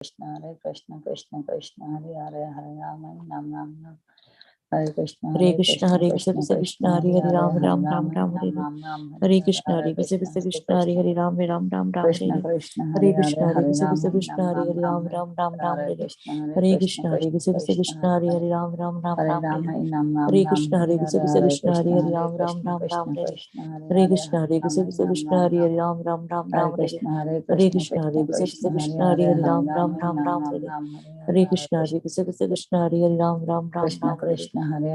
Krishna Krishna Krishna Hare Hare Hare Rama Ram Ram Ram Hare Krishna Krishna Krishna Hare Hare Ram Ram Ram Ram Hare Krishna Krishna Hare Hare Ram Ram Ram Ram Krishna Krishna Hare Krishna Krishna Hare Hare Ram Ram Ram Ram Hare Krishna Krishna Hare Hare Ram Ram Ram Ram Hare Krishna Krishna Hare Hare Ram Ram Ram Ram Hare Krishna Krishna Hare Hare Ram Ram Ram Ram Hare Krishna Krishna Hare Hare Ram Ram Ram Ram Hare Krishna Krishna Hare Hare Ram Ram Ram Ram Krishna Hare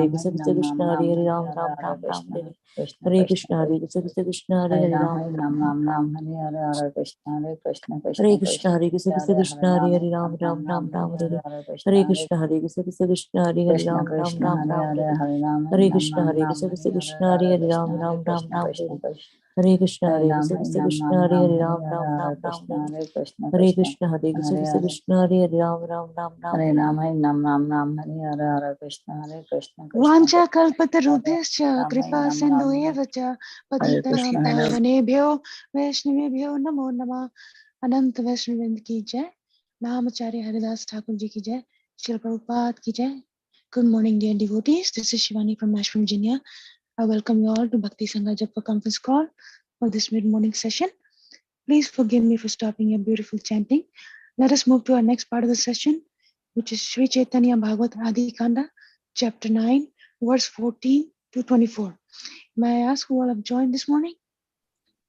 Krishna Krishna Hare Hare Ram Ram Ram Ram Hare Krishna Krishna Hare Hare Ram Ram Hare Krishna Krishna Hare Krishna Krishna Hare Hare Ram Ram Ram Ram Hare Krishna Krishna Hare Hare Ram Ram Ram Ram Hare Krishna Krishna Hare Hare Ram Ram Ram Ram Hare Krishna Krishna Hare Hare Ram Ram Ram Ram Hare Krishna Krishna Hare Hare Ram Ram Ram Ram Hare Rama Ram Hare Krishna Krishna Vancha kalpatarubhyascha kripa sindhuyeva cha patitanam pavanebhyo vaishnavebhyo namo namah. Anant Vaishnavind ki jai, Mahamacharya Haridas Thakur ji ki jai, Srila Prabhupada ki jai. Good morning, dear devotees. This is Shivani from Ashburn, Virginia. I welcome you all to Bhakti Sangha Japa conference call for this mid-morning session. Please forgive me for stopping your beautiful chanting. Let us move to our next part of the session, which is Sri Caitanya Bhagavata Adi Khanda, chapter 9, verse 14 to 24. May I ask who all have joined this morning?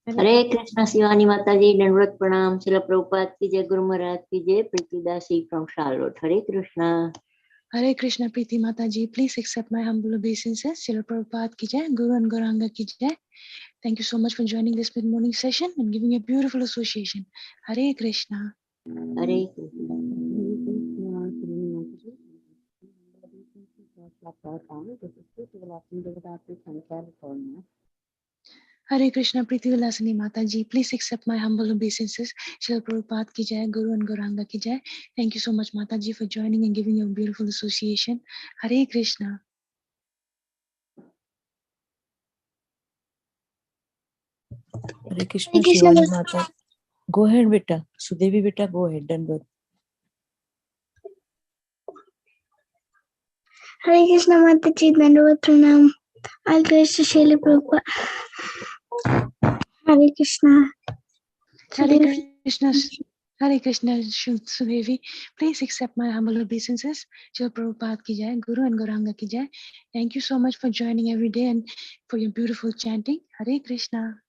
Hare Krishna Shivani Mataji, Dandvat Pranam, Srila Prabhupada ki jai, Guru Maharaj ki jai, Priti Dasi from Charlotte. Hare Krishna. Hare Krishna Priti Mataji, please accept my humble obeisances. Srila Prabhupada ki jai, Guru and Gauranga ki jai. Thank you so much for joining this mid-morning session and giving a beautiful association. Hare Krishna. Hare Krishna. Hare Krishna Priti Vilasini Mataji, please accept my humble obeisances. Srila Prabhupada ki jai, Guru and Gauranga ki jai. Thank you so much Mataji for joining and giving a beautiful association. Hare Krishna. Hare Krishna Shivani Mata. Go ahead, beta. Sudevi, beta, go ahead. Dandvat. Hare Krishna Mataji, Dandvat Pranam. All glories to Srila Prabhupada. Hare Krishna. Hare Krishna. Hare Krishna Sudevi, please accept my humble obeisances. Srila Prabhupada ki jai, Guru and Gauranga ki jai. Thank you so much for joining every day and for your beautiful chanting. Hare Krishna.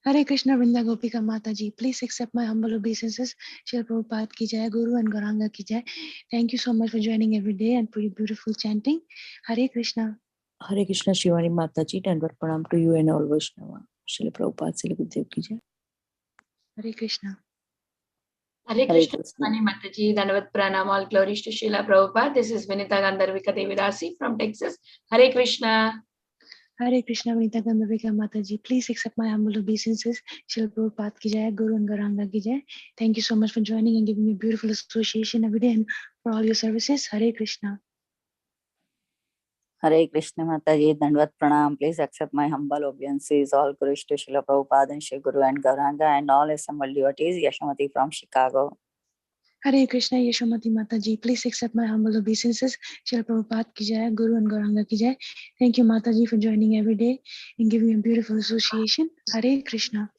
Hare Krishna Vrinda Gopika Mataji, please accept my humble obeisances. Srila Prabhupada ki jai, Guru and Gauranga ki jai. Thank you so much for joining every day and for your beautiful chanting. Hare Krishna. Hare Krishna Shivani Mataji, Dandvat Pranam to you and all Vaishnava. Srila Prabhupada Srila Gurudev ki jai. Hare Krishna. Hare Krishna Shivani Mataji, Dandvat Pranam, all glories to Srila Prabhupada. This is Nityananda Devi Dasi from Texas. Hare Krishna. Hare Krishna Vanita Gandhavika Mataji, please accept my humble obeisances. Srila Prabhupada ki jai, Guru and Gauranga ki jai. Thank you so much for joining and giving me a beautiful association every day and for all your services. Hare Krishna. Hare Krishna Mataji, Dandvat Pranam. Please accept my humble obeisances. All glories to Srila Prabhupada and Shri Guru and Gauranga and all assembled devotees. Yashamati from Chicago. Hare Krishna Yashomati Mataji, please accept my humble obeisances. Srila Prabhupada ki jai, Guru and Gauranga ki jai. Thank you Mataji for joining every day and giving a beautiful association. Hare Krishna.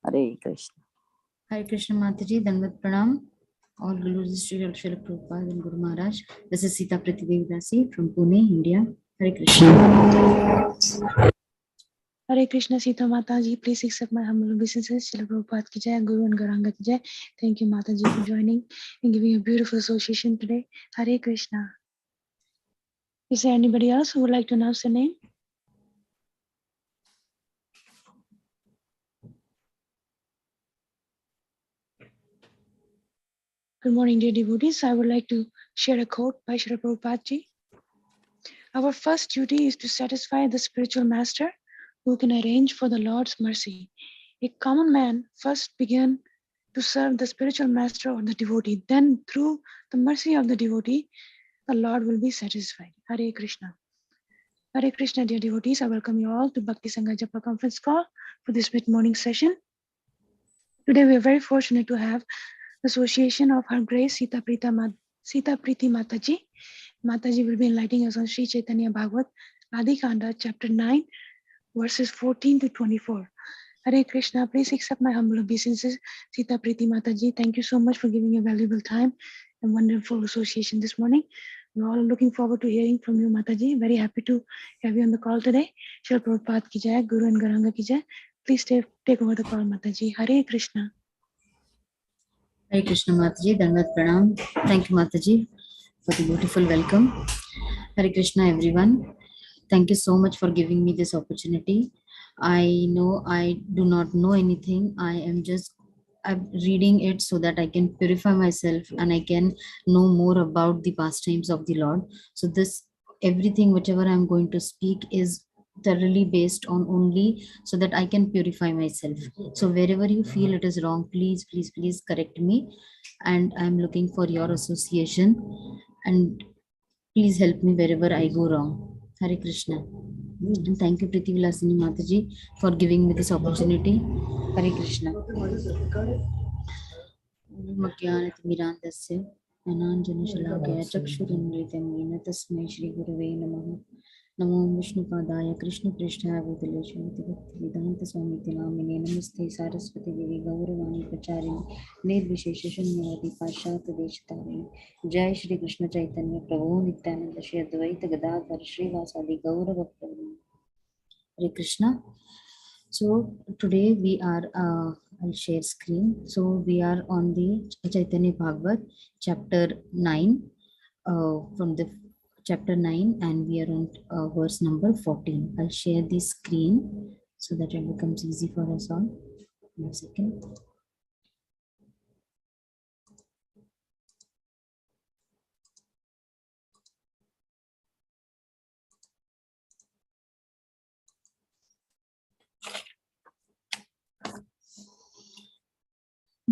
Hare Krishna. Hare Krishna Mataji, Dandvat Pranam. All glories to Srila Prabhupada and Guru Maharaj. This is Sitapriti Devi Dasi from Pune, India. Hare Krishna. Hare Krishna Sita Mataji, please accept my humble obeisances. Srila Prabhupada ki jai, Guru and Gauranga ki jai. Thank you Mataji for joining and giving a beautiful association today. Hare Krishna. Is there anybody else who would like to announce their name? Good morning, dear devotees. I would like to share a quote by Srila Prabhupada ji. Our first duty is to satisfy the spiritual master who can arrange for the Lord's mercy. A common man first began to serve the spiritual master or the devotee. Then through the mercy of the devotee, the Lord will be satisfied. Hare Krishna. Hare Krishna, dear devotees. I welcome you all to Bhakti Sangha Japa conference call for this mid-morning session. Today we are very fortunate to have association of Her Grace Sitapriti Mataji. Mataji will be enlightening us on Sri Caitanya Bhagavata Adi Khanda, chapter 9, verses 14 to 24. Hare Krishna, please accept my humble obeisances. Sitapriti Mataji, thank you so much for giving your valuable time and wonderful association this morning. We're all looking forward to hearing from you, Mataji. Very happy to have you on the call today. Srila Prabhupada ki jai, Guru and Garanga ki jai. Please take over the call, Mataji. Hare Krishna. Hare Krishna Mataji, Dandavat Pranam. Thank you Mataji for the beautiful welcome. Hare Krishna everyone. Thank you so much for giving me this opportunity. I know I do not know anything. I'm reading it so that I can purify myself and I can know more about the pastimes of the Lord. So this everything whichever I'm going to speak is thoroughly based on only so that I can purify myself. So wherever you feel it is wrong, please correct me, and I'm looking for your association, and please help me wherever I go wrong. Hare Krishna. And thank you Priti Vilasini Mataji for giving me this opportunity. Hare Krishna. Magyanatimirandasya Ananjanashalakaya Chakshurunritam Yena Tasmai Shri Gurave Namaha. Namo Vishnu Padaya Krishna Prishtaya Bhutale Shrimati Bhakti Vedanta Swami Namine Namaste Saraswati Devi Gauravani Pacharini Nirvishesha Shunyavati Pashat Deshtarini Jai Shri Krishna Chaitanya Prabhu Nityananda Shri Advaita Gadadhar Srivasadi Gauravakta. Hare Krishna. So today we are, I'll share screen. So we are on the Caitanya Bhagavata chapter 9, from the chapter 9, and we are on verse number 14. I'll share the screen so that it becomes easy for us all. 1 second.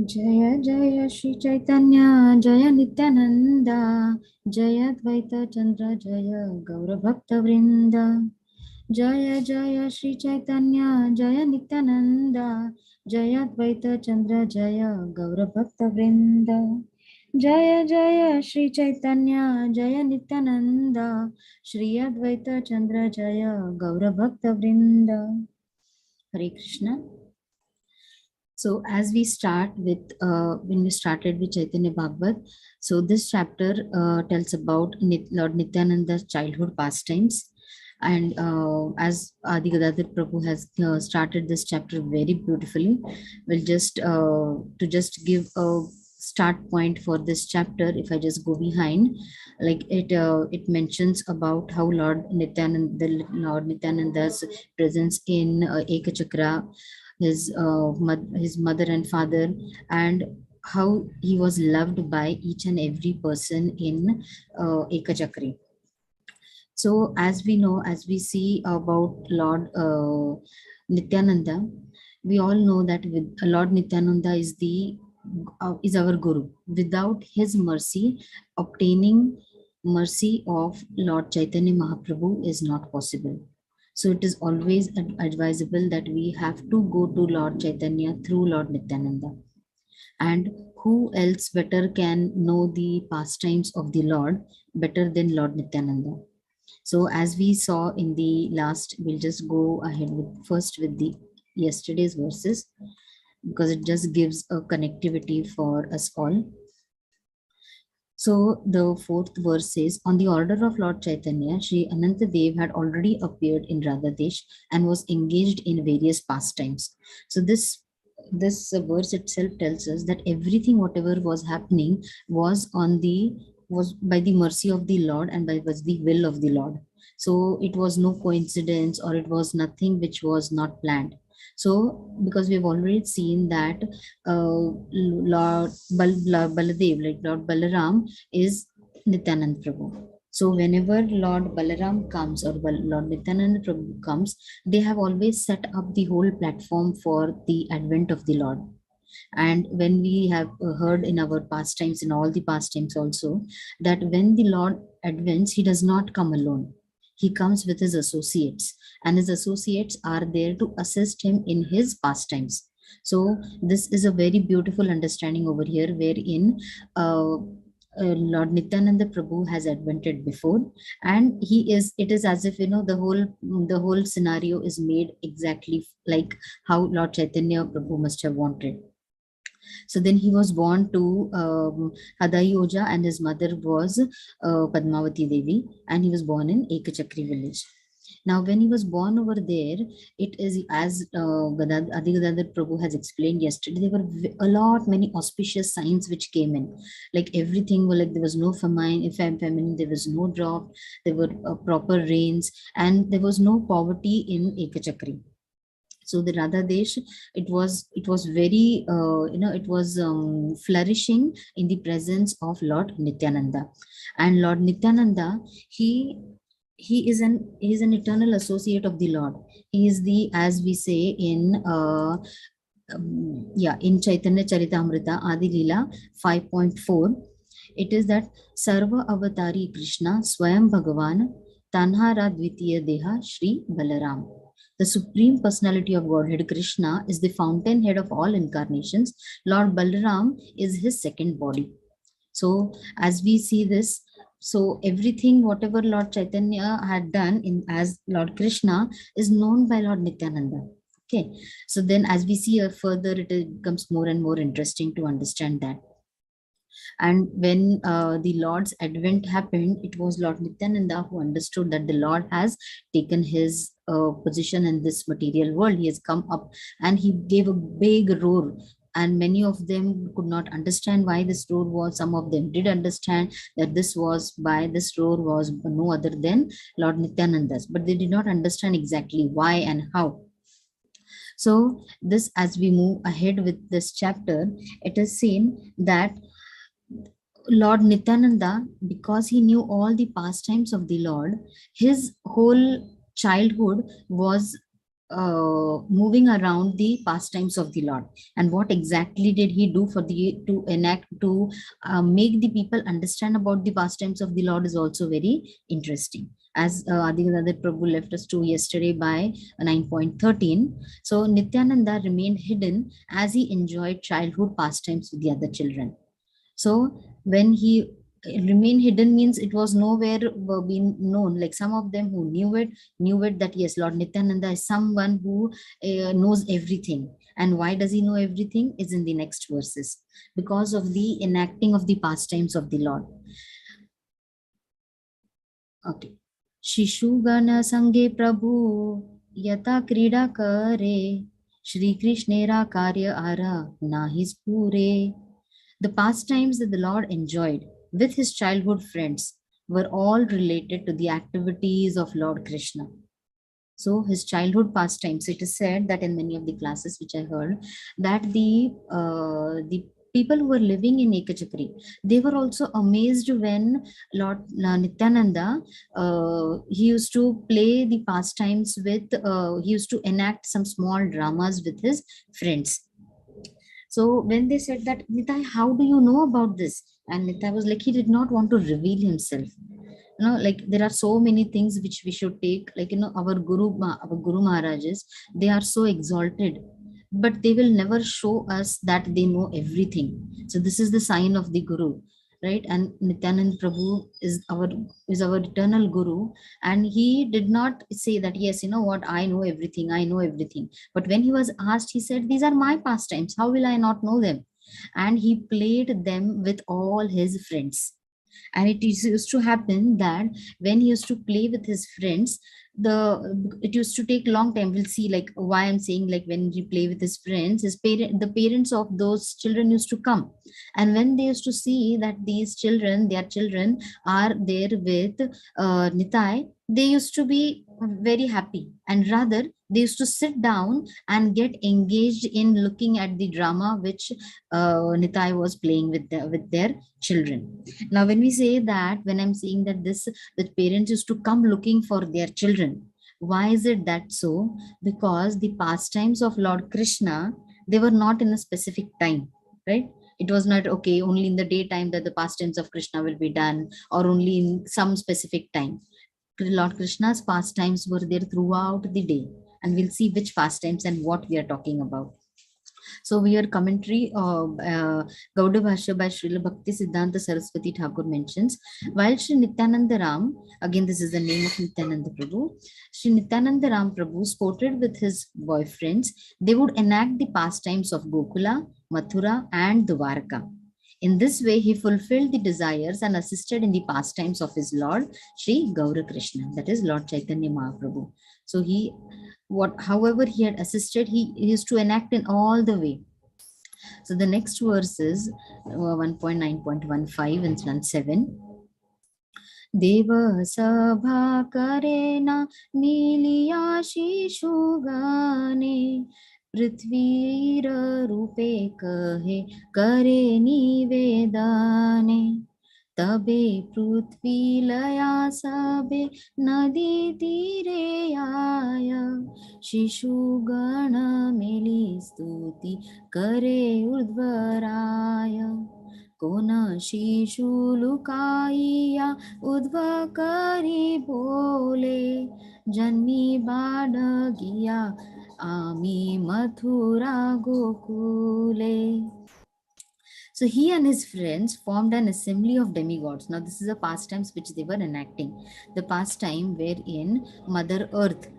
Jaya Jaya Shri Chaitanya Jaya Nityananda Jaya Dvaita Chandra Jaya Gaura Bhakta Vrinda Jaya Jaya Shri Chaitanya Jaya Nityananda Jaya Dvaita Chandra Jaya Gaura Bhakta Vrinda Jaya Jaya Shri Chaitanya Jaya Nityananda Shri Advaita Chandra Jaya Gaura Bhakta Vrinda. Hare Krishna. So as we start with, when we started with Caitanya Bhagavat, so this chapter tells about Lord Nityananda's childhood pastimes. And as Adi Gadadhar Prabhu has started this chapter very beautifully, we'll just, to just give a start point for this chapter, if I just go behind, like it mentions about how Lord Nityananda's presence in Ekachakra, his mother and father, and how he was loved by each and every person in Ekachakri. So as we know, as we see about Lord Nityananda, we all know that with Lord Nityananda is our Guru. Without his mercy, obtaining mercy of Lord Chaitanya Mahaprabhu is not possible. So it is always advisable that we have to go to Lord Chaitanya through Lord Nityananda. And who else better can know the pastimes of the Lord better than Lord Nityananda? So as we saw in the last, we'll just go ahead with first with the yesterday's verses, because it just gives a connectivity for us all. So the fourth verse says, on the order of Lord Chaitanya, Sri Anantadev had already appeared in Radhadesh and was engaged in various pastimes. So this verse itself tells us that everything, whatever was happening, was by the mercy of the Lord and was the will of the Lord. So it was no coincidence, or it was nothing which was not planned. So because we've already seen that Lord Baladev, like Lord Balaram, is Nityananda Prabhu. So whenever Lord Balaram comes or Lord Nityananda Prabhu comes, they have always set up the whole platform for the advent of the Lord. And when we have heard in our pastimes, in all the pastimes also, that when the Lord advents, he does not come alone. He comes with his associates, and his associates are there to assist him in his pastimes. So this is a very beautiful understanding over here, wherein Lord Nityananda Prabhu has advented before, and it is as if, the whole scenario is made exactly like how Lord Chaitanya Prabhu must have wanted. So then he was born to Hadayoja, and his mother was Padmavati Devi, and he was born in Ekachakri village. Now, when he was born over there, it is as Adi Prabhu has explained yesterday, there were many auspicious signs which came in. Like everything, like there was no famine, there was no drought, there were proper rains, and there was no poverty in Ekachakri. So the Radha Desh, it was very it was flourishing in the presence of Lord Nityananda. And Lord Nityananda, he is an eternal associate of the Lord. He is the, as we say in in Chaitanya Charitamrita Adi Leela 5.4, it is that Sarva Avatari Krishna Swayam Bhagavan Tanhara Dvitiya Deha Shri Balaram. The Supreme Personality of Godhead Krishna is the fountainhead of all incarnations. Lord Balaram is his second body. So as we see this, so everything, whatever Lord Chaitanya had done as Lord Krishna, is known by Lord Nityananda. Okay, so then as we see further, it becomes more and more interesting to understand that. And when the Lord's advent happened, it was Lord Nityananda who understood that the Lord has taken his position in this material world. He has come up and he gave a big roar. And many of them could not understand why this roar was. Some of them did understand that this roar was no other than Lord Nityananda's, but they did not understand exactly why and how. So this, as we move ahead with this chapter, it is seen that Lord Nityananda, because he knew all the pastimes of the Lord, his whole childhood was moving around the pastimes of the Lord. And what exactly did he do to make the people understand about the pastimes of the Lord is also very interesting. As Adi Prabhu left us to yesterday by 9.13. So Nityananda remained hidden as he enjoyed childhood pastimes with the other children. So when he remained hidden means it was nowhere been known. Like some of them who knew it that yes, Lord Nityananda is someone who knows everything. And why does he know everything is in the next verses, because of the enacting of the pastimes of the Lord. Okay. Shishu Gana Sange Prabhu Yata Krida Kare Shri Krishnera Karya Ara Nahis Pure. The pastimes that the Lord enjoyed with his childhood friends were all related to the activities of Lord Krishna. So his childhood pastimes, it is said that in many of the classes which I heard, that the people who were living in Ekachakri, they were also amazed when Lord Nityananda, he used to play the pastimes with, he used to enact some small dramas with his friends. So when they said that, Nitai, how do you know about this? And Nitai was like, he did not want to reveal himself. Like there are so many things which we should take, like, our Guru Maharajas, they are so exalted, but they will never show us that they know everything. So this is the sign of the Guru, right? And Nityananda Prabhu is our eternal Guru, and he did not say that, yes, you know what, I know everything. But when he was asked, he said, these are my pastimes, how will I not know them? And he played them with all his friends. And it used to happen that when he used to play with his friends, it used to take long time. We'll see, like, why I'm saying, like, when he play with his friends, the parents of those children used to come, and when they used to see that their children are there with Nitai, they used to be very happy, and rather they used to sit down and get engaged in looking at the drama which Nitai was playing with their children. Now, when we say that, when I'm saying that the parents used to come looking for their children, why is it that so? Because the pastimes of Lord Krishna, they were not in a specific time, right? It was not, okay, only in the daytime that the pastimes of Krishna will be done, or only in some specific time. Lord Krishna's pastimes were there throughout the day, and we'll see which pastimes and what we are talking about. So here commentary Gauda Bhashya by Srila Bhakti Siddhanta Saraswati Thakur mentions, while Sri Nityananda Ram, again this is the name of Nityananda Prabhu, Sri Nityananda Ram Prabhu sported with his boyfriends, they would enact the pastimes of Gokula, Mathura and Dwarka. In this way, he fulfilled the desires and assisted in the pastimes of his Lord, Sri Gaura Krishna, that is Lord Chaitanya Mahaprabhu. So however he had assisted, he used to enact in all the way. So the next verse is 1.9.15 and 17. Deva sabha karena niliyashi gane prithvira rupe kahe kare nivedane तबे पृथ्वी लया सबे नदी तीरे आया शिशुगण मिली स्तुति करे उद्वराय कोन शिशु लुकाइया उद्व करी बोले जन्मी बाण गिया आमी Mathura गोकुले. So he and his friends formed an assembly of demigods. Now this is a pastimes which they were enacting. The pastime wherein Mother Earth,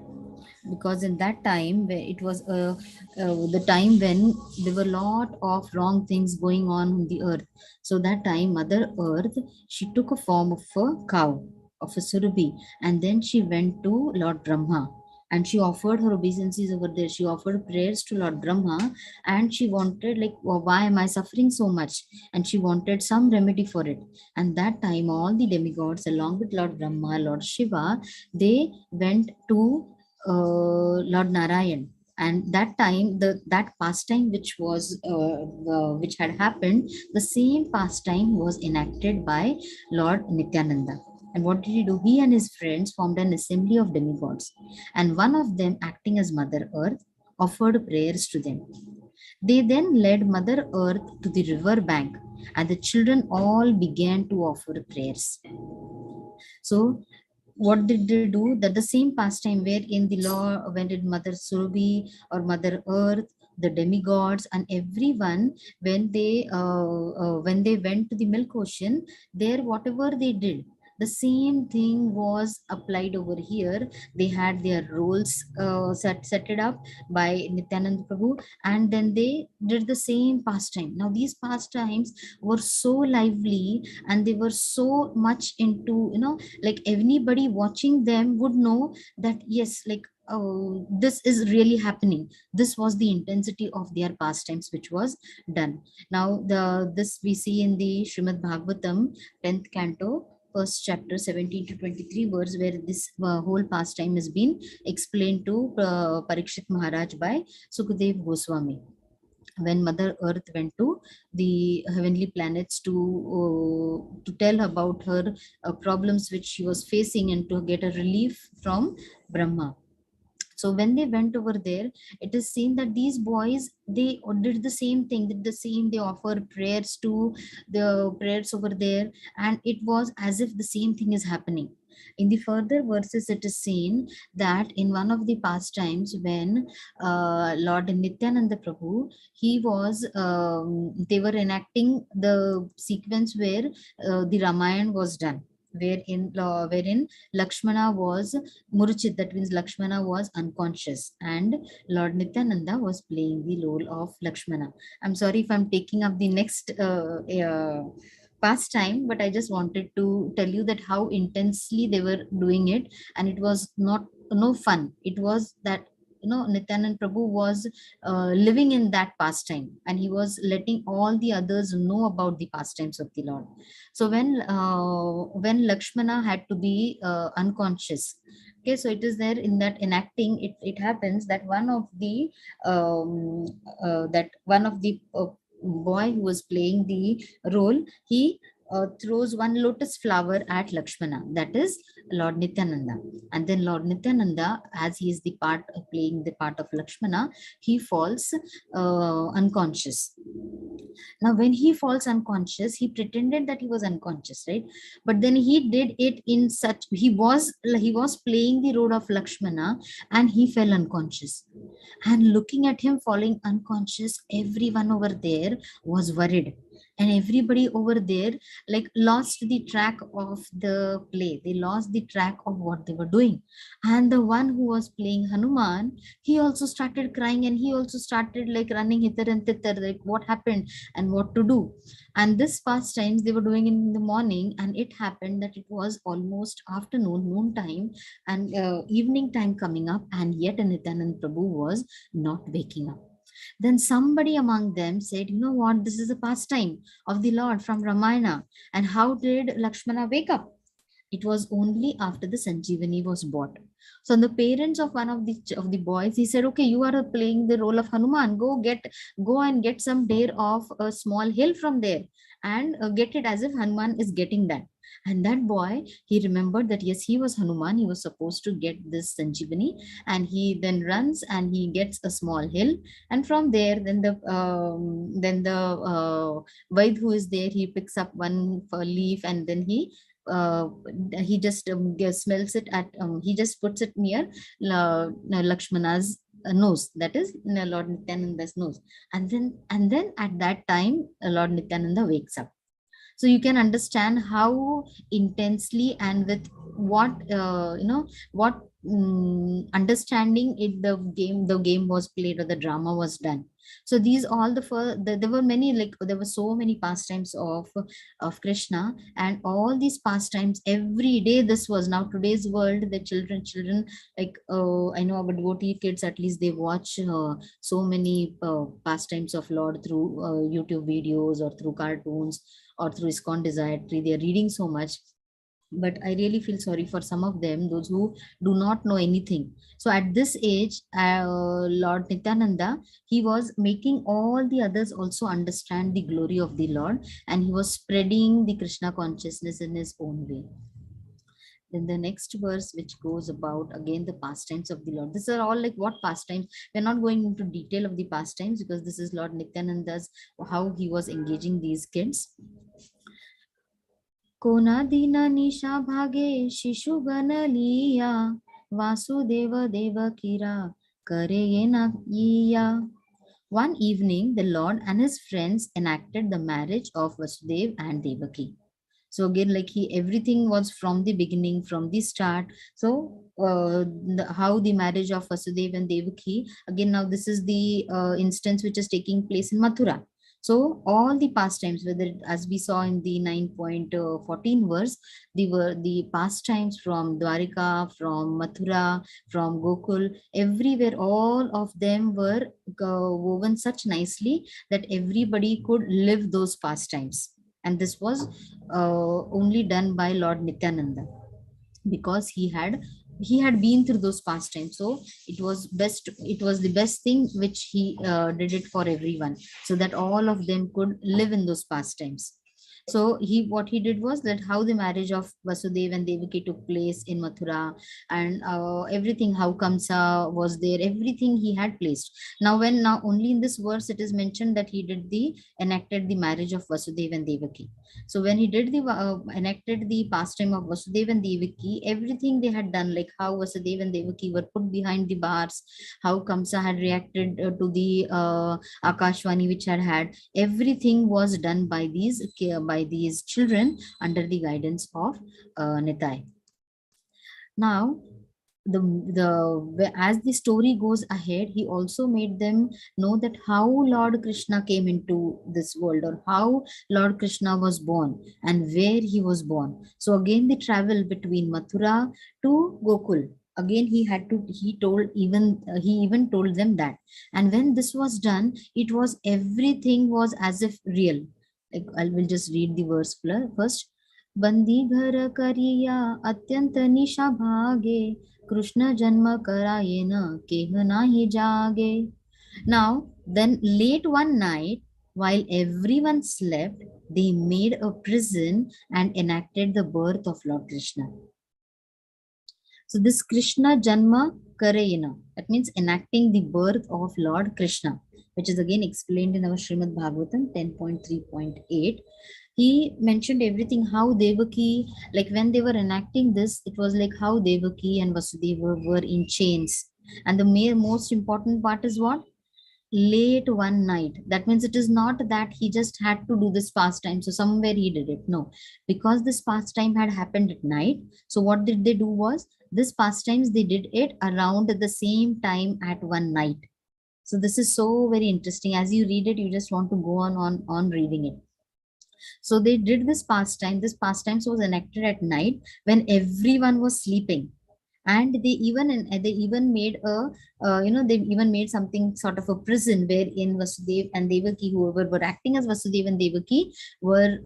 because in that time where it was the time when there were a lot of wrong things going on the earth. So that time Mother Earth, she took a form of a cow, of a surabhi, and then she went to Lord Brahma. And she offered her obeisances over there. She offered prayers to Lord Brahma, and she wanted, like, why am I suffering so much? And she wanted some remedy for it. And that time, all the demigods, along with Lord Brahma, Lord Shiva, they went to Lord Narayan. And that time, that pastime which was which had happened, the same pastime was enacted by Lord Nityananda. And what did he do? He and his friends formed an assembly of demigods, and one of them, acting as Mother Earth, offered prayers to them. They then led Mother Earth to the river bank, and the children all began to offer prayers. So what did they do? That the same pastime where in the law, when did Mother Surabhi or Mother Earth, the demigods and everyone, when they went to the milk ocean, there whatever they did, the same thing was applied over here. They had their roles set it up by Nityananda Prabhu, and then they did the same pastime. Now these pastimes were so lively, and they were so much into, like anybody watching them would know that yes, like, oh, this is really happening. This was the intensity of their pastimes which was done. Now this we see in the Srimad Bhagavatam 10th canto, first chapter 17 to 23 verse, where this whole pastime has been explained to Parikshit Maharaj by Sukadev Goswami. When Mother Earth went to the heavenly planets to tell about her problems which she was facing and to get a relief from Brahma. So when they went over there, it is seen that these boys, they did the same thing, they offered prayers to the prayers over there, and it was as if the same thing is happening. In the further verses, it is seen that in one of the pastimes, when Lord Nityananda Prabhu, they were enacting the sequence where the Ramayana was done, wherein Lakshmana was Murchit, that means Lakshmana was unconscious, and Lord Nityananda was playing the role of Lakshmana. I'm sorry if I'm taking up the next pastime, but I just wanted to tell you that how intensely they were doing it, and it was no fun. It was that Nityananda Prabhu was living in that pastime, and he was letting all the others know about the pastimes of the Lord. So when Lakshmana had to be unconscious, okay, so it is there in that enacting, it happens that one of the boy who was playing the role, he throws one lotus flower at Lakshmana, that is Lord Nityananda. And then Lord Nityananda, as he is playing the part of Lakshmana, he falls unconscious. Now, when he falls unconscious, he pretended that he was unconscious, right? But then he did it in such, he was playing the role of Lakshmana, and he fell unconscious. And looking at him falling unconscious, everyone over there was worried, and everybody over there like lost the track of the play. They lost the track of what they were doing. And the one who was playing Hanuman, he also started crying, and he also started like running hither and thither, like what happened and what to do. And this pastimes they were doing in the morning, and it happened that it was almost afternoon, noon time, and evening time coming up, and yet Nityananda Prabhu was not waking up. Then somebody among them said, you know what, this is a pastime of the Lord from Ramayana. And how did Lakshmana wake up? It was only after the Sanjeevani was bought. So the parents of one of the boys, he said, okay, you are playing the role of Hanuman. Go and get some dare of a small hill from there, and get it as if Hanuman is getting that. And that boy, he remembered that yes, he was Hanuman. He was supposed to get this Sanjeevani, and he then runs and he gets a small hill. And from there, then the Vaid who is there, he picks up one leaf, and then he just smells it at he just puts it near Lakshmana's nose, that is Lord Nityananda's nose. And then at that time Lord Nityananda wakes up. So you can understand how intensely and with what what understanding the game was played, or the drama was done. So these all there were many, like there were so many pastimes of Krishna, and all these pastimes every day. This was, now today's world, the children like I know our devotee kids, at least they watch so many pastimes of Lord through YouTube videos or through cartoons or through ISKCON Desire Tree. They are reading so much, but I really feel sorry for some of them, those who do not know anything. So at this age, Lord Nityananda, he was making all the others also understand the glory of the Lord, and he was spreading the Krishna consciousness in his own way. Then the next verse, which goes about again the pastimes of the Lord. These are all like what pastimes. We're not going into detail of the pastimes, because this is Lord Nityananda's, how he was engaging these kids. कोना दीना निशा भागे शिशु गण लिया वासुदेव देवकीरा करे ये ना yiya. One evening, the Lord and his friends enacted the marriage of Vasudev and Devaki. So again, like everything was from the beginning, from the start. So how the marriage of Vasudev and Devaki, again, now this is the instance which is taking place in Mathura. So all the pastimes, whether as we saw in the 9.14 verse, the pastimes from Dwarika, from Mathura, from Gokul, everywhere, all of them were woven such nicely that everybody could live those pastimes. And this was only done by Lord Nityananda, because he had been through those pastimes. So it was the best thing which he did it for everyone, so that all of them could live in those pastimes. So what he did was that how the marriage of Vasudev and Devaki took place in Mathura, and everything, how Kamsa was there, everything he had placed. Now only in this verse it is mentioned that he enacted the marriage of Vasudev and Devaki. So when he did enacted the pastime of Vasudev and Devaki, everything they had done, like how Vasudev and Devaki were put behind the bars, how Kamsa had reacted to the Akashvani which had, everything was done by these children under the guidance of Nitai. Now, as the story goes ahead, he also made them know that how Lord Krishna came into this world, or how Lord Krishna was born and where he was born. So again, the travel between Mathura to Gokul. Again, he even told them that. And when this was done, everything was as if real. Like I will just read the verse first. Bandi ghar kariya atyanta nisha bhage Krishna janma karayena kehna hi jage. Now, then late one night, while everyone slept, they made a prison and enacted the birth of Lord Krishna. So this Krishna janma karayena, that means enacting the birth of Lord Krishna. which is again explained in our Srimad Bhagavatam 10.3.8. He mentioned everything, how Devaki, like when they were enacting this, it was like how Devaki and Vasudeva were in chains. And the most important part is what? Late one night. That means it is not that he just had to do this pastime, so somewhere he did it. No, because this pastime had happened at night. So what did they do was, this pastimes they did it around the same time at one night. So this is so very interesting. As you read it, you just want to go on reading it. So they did this pastime. This pastimes was enacted at night when everyone was sleeping. And they even made a they even made something sort of a prison wherein Vasudev and Devaki, whoever were acting as Vasudev and Devaki, were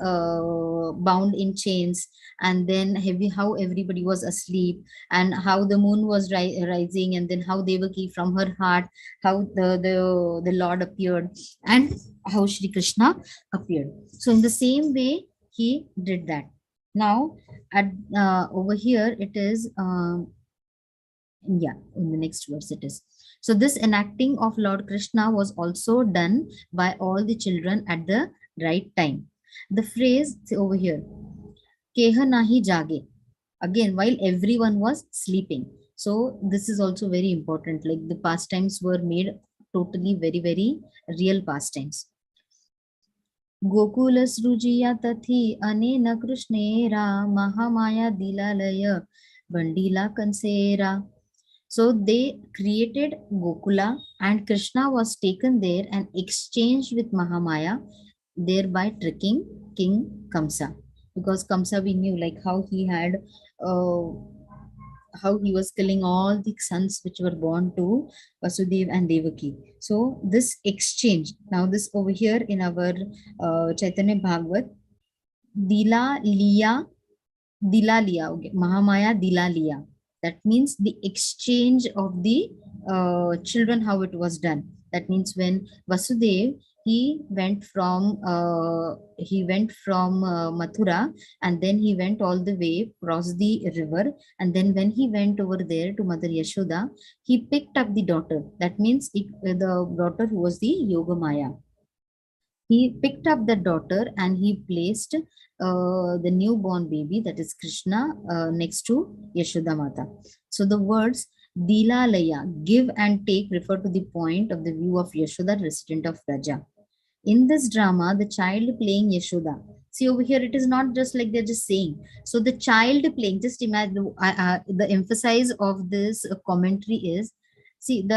bound in chains. And then how everybody was asleep, and how the moon was rising, and then how Devaki from her heart, how the Lord appeared, and how Shri Krishna appeared. So in the same way he did that. Now at over here it is in the next verse it is. So this enacting of Lord Krishna was also done by all the children at the right time. The phrase over here, keha nahi jage, again while everyone was sleeping. So this is also very important. Like the pastimes were made totally very, very real pastimes. Gokul सृजिया तथी अनेन कृष्णेरा Mahamaya दिलालय बंडीला कंसेरा. So they created Gokula, and Krishna was taken there and exchanged with Mahamaya, thereby tricking King Kamsa. Because Kamsa, we knew like how he had how he was killing all the sons which were born to Vasudev and Devaki. So this exchange, now this over here in our Chaitanya Bhagavat, Dila Liya, okay, Mahamaya Dila Liya. That means the exchange of the children, how it was done. That means when Vasudev, he went from Mathura, and then he went all the way, crossed the river, and then when he went over there to Mother Yashoda, he picked up the daughter. That means the daughter who was the Yogamaya. He picked up the daughter and he placed the newborn baby, that is Krishna, next to Yashoda Mata. So the words Dilalaya, give and take, refer to the point of the view of Yashoda, resident of Raja. In this drama, the child playing Yashoda. See over here, it is not just like they're just saying. So the child playing, just imagine, the emphasis of this commentary is, see,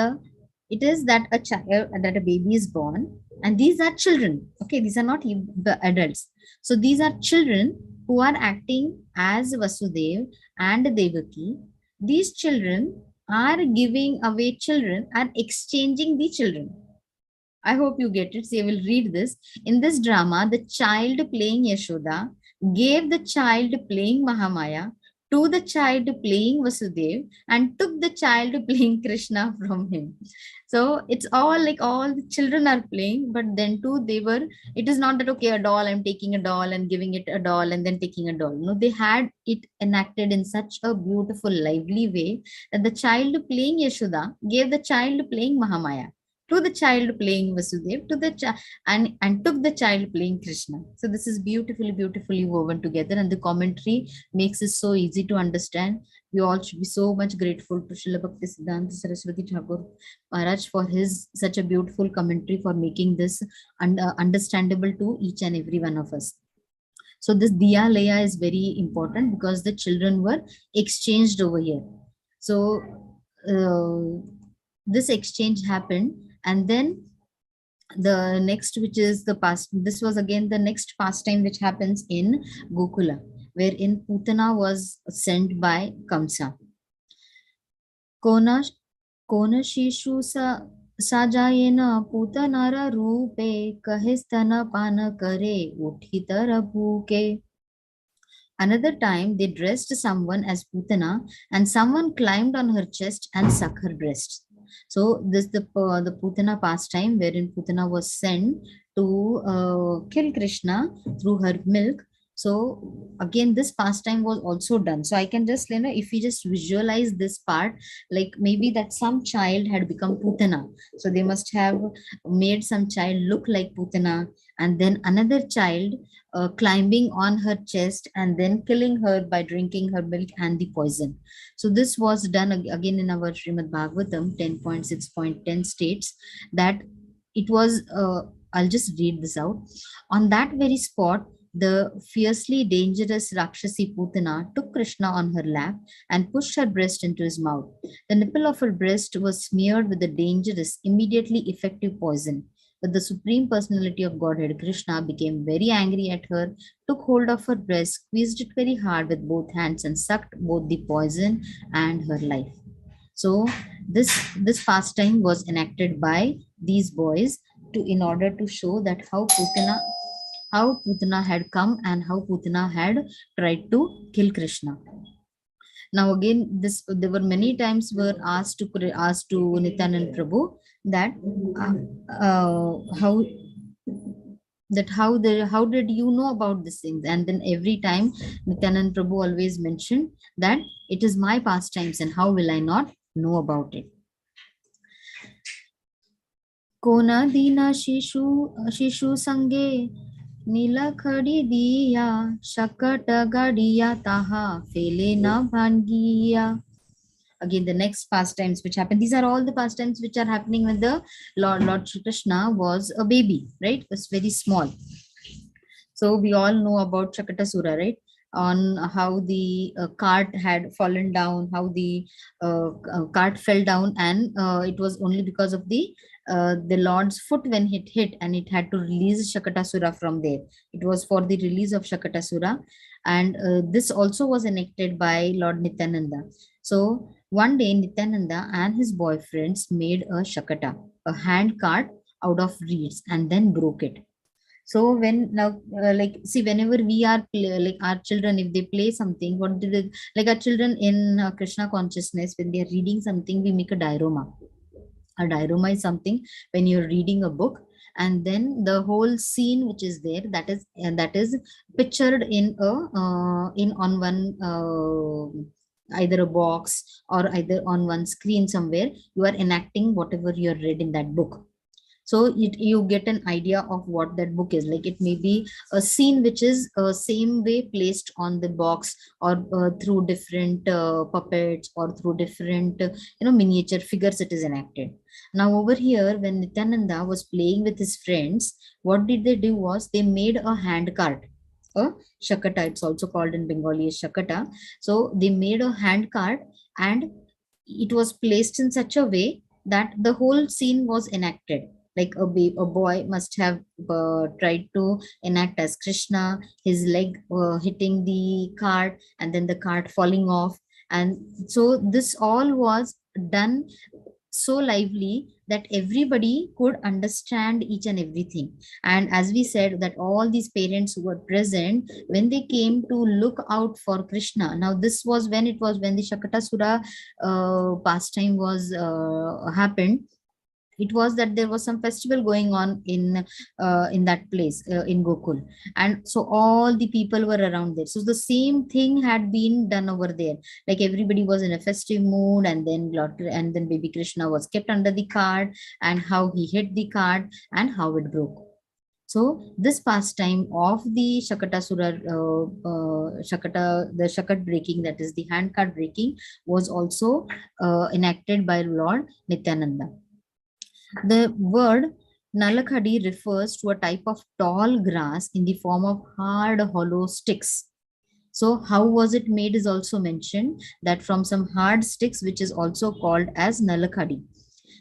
it is that a child, that a baby is born, and these are children. Okay, these are not the adults. So these are children who are acting as Vasudev and Devaki. These children are giving away children and exchanging the children. I hope you get it. See, I will read this. In this drama, the child playing Yashoda gave the child playing Mahamaya to the child playing Vasudev and took the child playing Krishna from him. So it's all like all the children are playing, but then too it is not that, okay, a doll, I'm taking a doll and giving it a doll and then taking a doll. No, they had it enacted in such a beautiful, lively way that the child playing Yashoda gave the child playing Mahamaya to the child playing Vasudev, to the and took the child playing Krishna. So this is beautifully woven together, and the commentary makes it so easy to understand. We all should be so much grateful to Srila Bhaktisiddhanta Saraswati Thakur Maharaj for his such a beautiful commentary, for making this understandable to each and every one of us. So this Diya Laya is very important because the children were exchanged over here. So this exchange happened. And then the next, which is the past, this was again the next pastime which happens in Gokula, wherein Putana was sent by Kamsa. Kona Shishu Sajayena Putanara Rupe Kahistana Pana Kare Uthitara Bhuke. Another time they dressed someone as Putana, and someone climbed on her chest and sucked her breasts. So this the Putana pastime, wherein Putana was sent to kill Krishna through her milk. So again, this pastime was also done. So I can just, if we just visualize this part, like maybe that some child had become Putana. So they must have made some child look like Putana, and then another child climbing on her chest and then killing her by drinking her milk and the poison. So this was done again in our Srimad Bhagavatam 10.6.10 states that it was, I'll just read this out. On that very spot, the fiercely dangerous Rakshasi Putana took Krishna on her lap and pushed her breast into his mouth. The nipple of her breast was smeared with the dangerous, immediately effective poison. But the Supreme Personality of Godhead, Krishna, became very angry at her, took hold of her breast, squeezed it very hard with both hands, and sucked both the poison and her life. So this pastime was enacted by these boys in order to show that how Putana had come and how Putana had tried to kill Krishna. Now again, there were many times were asked to Nityananda Prabhu that how did you know about these things? And then every time Nityananda Prabhu always mentioned that it is my pastimes and how will I not know about it? Kona dina shishu sange Nila khadi diya shakata gadiya taha fele na bhangiya. Again, the next pastimes which happen. These are all the pastimes which are happening when the Lord Shri Krishna was a baby, right? It was very small. So we all know about Shakatasura, right? On how the cart had fallen down, how the cart fell down, and it was only because of the Lord's foot when it hit, and it had to release Shakatasura from there. It was for the release of Shakatasura, and this also was enacted by Lord Nityananda. So one day Nityananda and his boyfriends made a Shakata, a hand cart out of reeds, and then broke it. So when now, see, whenever we are like our children, if they play something, what do they, like our children in Krishna consciousness, when they are reading something, we make a diorama. A diorama is something when you're reading a book, and then the whole scene which is there, that is pictured in on one either a box or either on one screen somewhere. You are enacting whatever you have read in that book. So you get an idea of what that book is like. It may be a scene which is same way placed on the box, or through different puppets, or through different miniature figures it is enacted. Now over here, when Nityananda was playing with his friends, what did they do was they made a hand cart, a shakata. It's also called in Bengali as shakata. So they made a hand cart, and it was placed in such a way that the whole scene was enacted. Like a boy must have tried to enact as Krishna, his leg hitting the cart, and then the cart falling off. And so this all was done so lively that everybody could understand each and everything. And as we said, that all these parents who were present, when they came to look out for Krishna, now this was when the Shakatasura pastime was happened. It was that there was some festival going on in that place in Gokul, and so all the people were around there. So the same thing had been done over there. Like everybody was in a festive mood, and then baby Krishna was kept under the cart, and how he hit the cart and how it broke. So this pastime of the Shakatasura, the Shakat breaking, that is the hand cart breaking, was also enacted by Lord Nityananda. The word Nalakhadi refers to a type of tall grass in the form of hard, hollow sticks. So how was it made is also mentioned, that from some hard sticks, which is also called as Nalakhadi.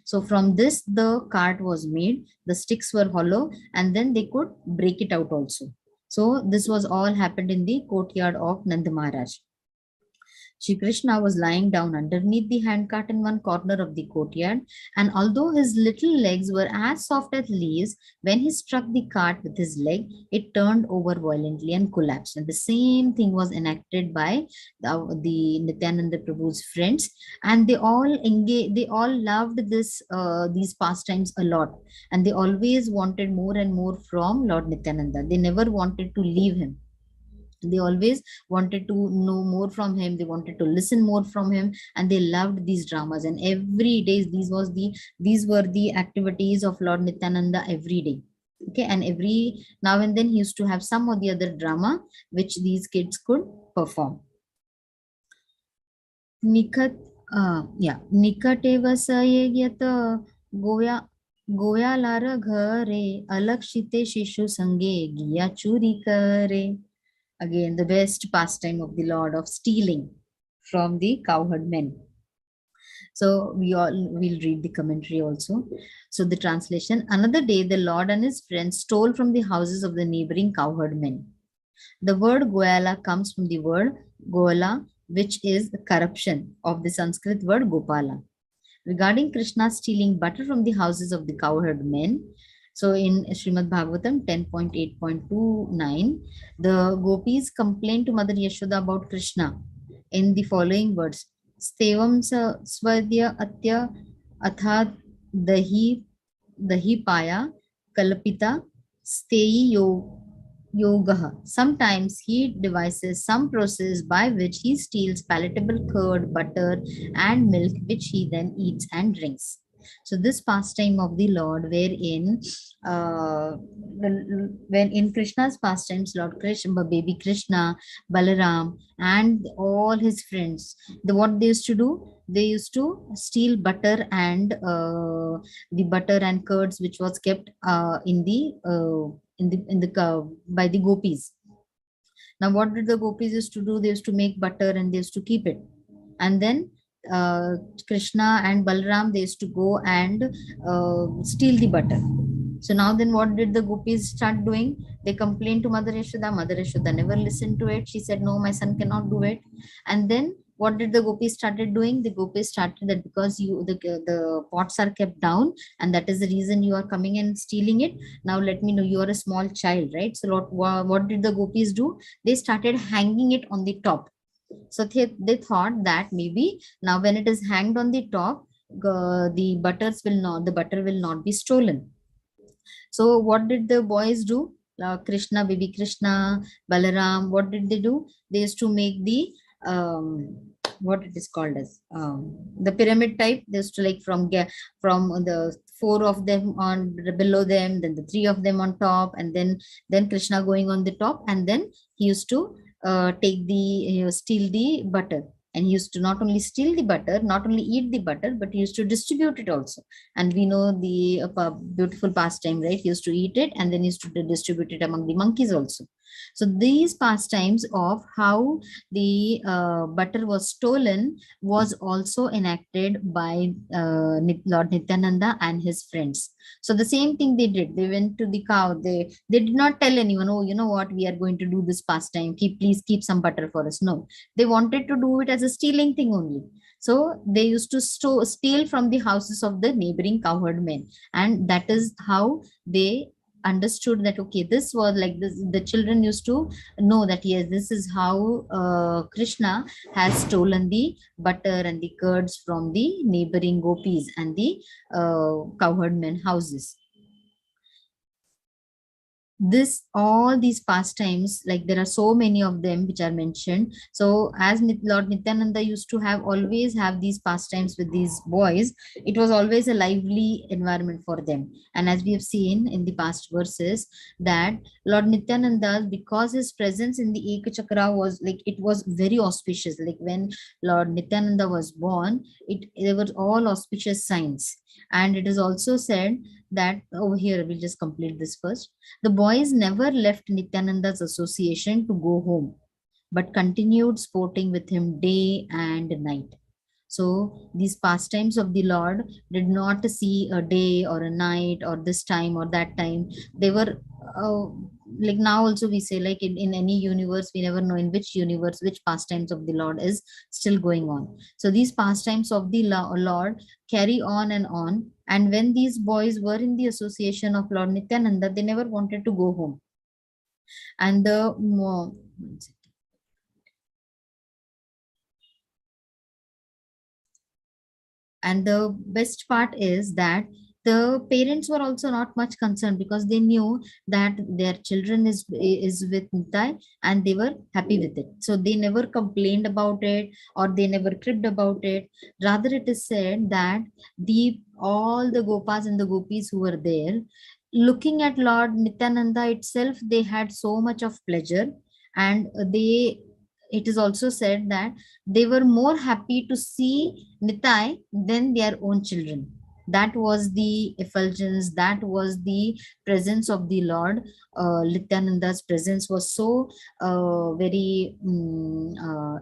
So from this, the cart was made, the sticks were hollow, and then they could break it out also. So this was all happened in the courtyard of Nanda Maharaj. Shri Krishna was lying down underneath the handcart in one corner of the courtyard, and although his little legs were as soft as leaves, when he struck the cart with his leg, it turned over violently and collapsed. And the same thing was enacted by the Nityananda Prabhu's friends, and they all loved these pastimes a lot, and they always wanted more and more from Lord Nityananda. They never wanted to leave him. They always wanted to know more from him. They wanted to listen more from him, and they loved these dramas. And every day, these were the activities of Lord Nityananda every day. Okay, and every now and then he used to have some or the other drama which these kids could perform. निकटे वसये यत गोयालार घरे अलक्षिते शिशु संगे गिया चूरी करे. Again, the best pastime of the Lord of stealing from the cowherd men. So we'll read the commentary also. So the translation: another day, the Lord and his friends stole from the houses of the neighboring cowherd men. The word Goyala comes from the word Goala, which is the corruption of the Sanskrit word Gopala. Regarding Krishna stealing butter from the houses of the cowherd men, so in Srimad Bhagavatam 10.8.29, the gopis complained to Mother Yashoda about Krishna in the following words: Stevam swadya atya atha dahi paya kalpita steyi yogaha. Sometimes he devises some process by which he steals palatable curd, butter, and milk, which he then eats and drinks. So this pastime of the Lord, wherein when in Krishna's pastimes, Lord Krishna, baby Krishna, Balaram, and all his friends, what they used to do, they used to steal butter and the butter and curds which was kept in the by the gopis. Now, what did the gopis used to do? They used to make butter and they used to keep it, and then Krishna and Balaram, they used to go and steal the butter. So now then what did the gopis start doing? They complained to Mother Yashoda. Mother Yashoda never listened to it. She said, no, my son cannot do it. And then what did the gopis started doing? The gopis started that because the pots are kept down, and that is the reason you are coming and stealing it. Now let me know, you are a small child, right? So what did the gopis do? They started hanging it on the top. So they thought that maybe now when it is hanged on the top, the butter will not be stolen. So what did the boys do? Krishna, baby Krishna, Balaram, what did they do? They used to make the what it is called as the pyramid type. They used to, like, from the 4 of them on below them, then the 3 of them on top, and then Krishna going on the top, and then he used to steal the butter. And he used to not only steal the butter, not only eat the butter, but he used to distribute it also. And we know the beautiful pastime, right? He used to eat it and then he used to distribute it among the monkeys also. So these pastimes of how the butter was stolen was also enacted by Lord Nityananda and his friends. So the same thing they did. They went to the cow. They did not tell anyone, oh, you know what, we are going to do this pastime. Please keep some butter for us. No, they wanted to do it as a stealing thing only. So they used to steal from the houses of the neighboring cowherd men, and that is how they understood that, okay, this was like this. The children used to know that, yes, this is how Krishna has stolen the butter and the curds from the neighboring gopis and the cowherd men houses. All these pastimes, like there are so many of them which are mentioned. So as Lord Nityananda used to always have these pastimes with these boys, it was always a lively environment for them. And as we have seen in the past verses, that Lord Nityananda, because his presence in the Ekachakra was like, it was very auspicious. Like when Lord Nityananda was born, there were all auspicious signs. And it is also said that over here, we'll just complete this first. The boys never left Nityananda's association to go home, but continued sporting with him day and night. So these pastimes of the Lord did not see a day or a night or this time or that time. They were like now also we say, like in any universe, we never know in which universe, which pastimes of the Lord is still going on. So these pastimes of the Lord carry on and on. And when these boys were in the association of Lord Nityananda, they never wanted to go home. And the best part is that the parents were also not much concerned, because they knew that their children is with Nitai, and they were happy with it. So they never complained about it, or they never cribbed about it. Rather, it is said that all the Gopas and the Gopis who were there, looking at Lord Nityananda itself, they had so much of pleasure, and it is also said that they were more happy to see Nitai than their own children. That was the effulgence, that was the presence of the Lord. Nityananda's presence was so very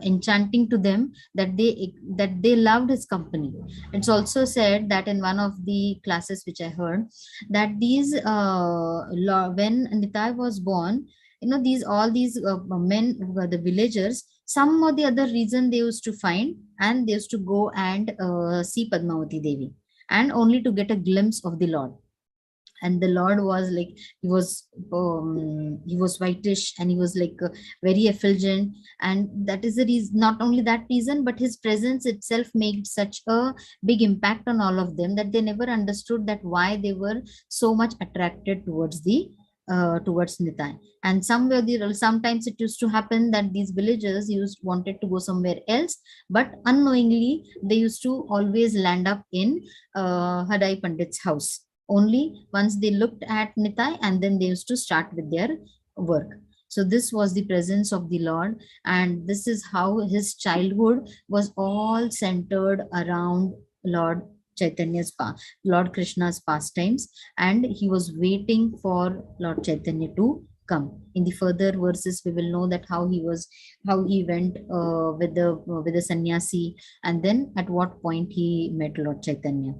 enchanting to them, that they loved his company. It's also said that in one of the classes which I heard, that when Nitai was born, all these men who were the villagers, some or the other reason they used to find, and they used to go and see Padmavati Devi, and only to get a glimpse of the Lord. And the Lord was like, he was whitish, and he was like very effulgent, and that is the reason. Not only that reason, but his presence itself made such a big impact on all of them, that they never understood that why they were so much attracted towards Nitai. And sometimes it used to happen that these villagers wanted to go somewhere else, but unknowingly they used to always land up in Hadai Pandit's house. Only once they looked at Nitai, and then they used to start with their work. So this was the presence of the Lord, and this is how his childhood was all centered around Lord Krishna's pastimes, and he was waiting for Lord Chaitanya to come. In the further verses, we will know that how he went with the sannyasi, and then at what point he met Lord Chaitanya.